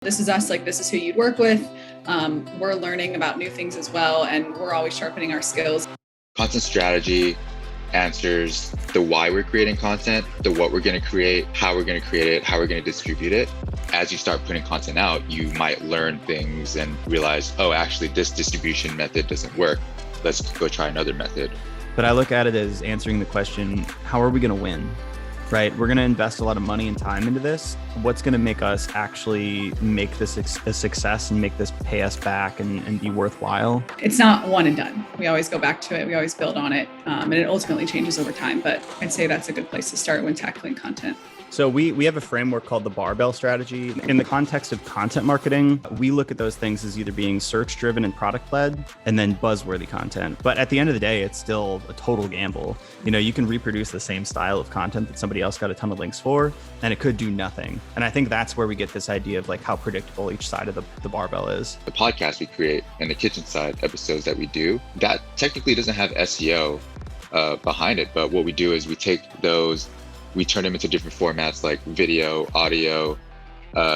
This is us, like this is who you'd work with. We're learning about new things as well, and we're always sharpening our skills. Content strategy answers the why we're creating content, the what we're going to create, how we're going to create it, how we're going to distribute it. As you start putting content out, you might learn things and realize, oh, actually, this distribution method doesn't work. Let's go try another method. But I look at it as answering the question, how are we going to win? Right? We're going to invest a lot of money and time into this. What's going to make us actually make this a success and make this pay us back and be worthwhile? It's not one and done. We always go back to it. We always build on it. And it ultimately changes over time. But I'd say that's a good place to start when tackling content. So we have a framework called the barbell strategy. In the context of content marketing, we look at those things as either being search-driven and product-led and then buzzworthy content. But at the end of the day, it's still a total gamble. You know, you can reproduce the same style of content that somebody else got a ton of links for, and it could do nothing. And I think that's where we get this idea of like how predictable each side of the barbell is. The podcast we create and the kitchen side episodes that we do, that technically doesn't have SEO behind it. But what we do is we take those, we turn them into different formats like video, audio,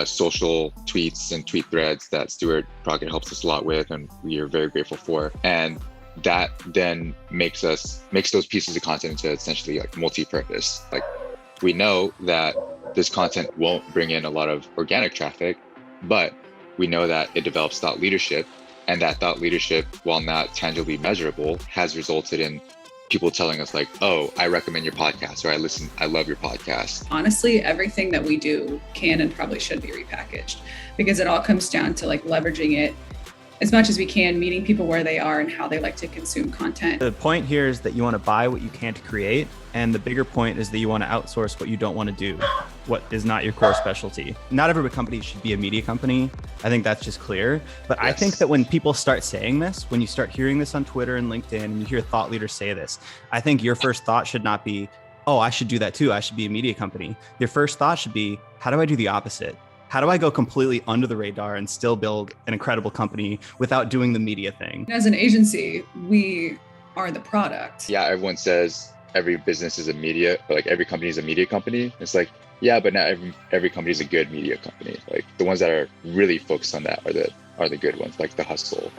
social tweets and tweet threads that Stuart Procket helps us a lot with, and we are very grateful for. And that then makes those pieces of content into essentially like multi-purpose. Like we know that this content won't bring in a lot of organic traffic, but we know that it develops thought leadership, and that thought leadership, while not tangibly measurable, has resulted in people telling us like, oh, I recommend your podcast, or I love your podcast. Honestly, everything that we do can and probably should be repackaged, because it all comes down to like leveraging it as much as we can, meeting people where they are and how they like to consume content. The point here is that you want to buy what you can't create. And the bigger point is that you want to outsource what you don't want to do, what is not your core specialty. Not every company should be a media company. I think that's just clear. But yes. I think that when people start saying this, when you start hearing this on Twitter and LinkedIn, and you hear thought leaders say this, I think your first thought should not be, oh, I should do that too. I should be a media company. Your first thought should be, how do I do the opposite? How do I go completely under the radar and still build an incredible company without doing the media thing? As an agency, we are the product. Yeah, everyone says every business is a media, like every company is a media company. It's like, yeah, but not every company is a good media company. Like the ones that are really focused on that are the good ones, like The Hustle.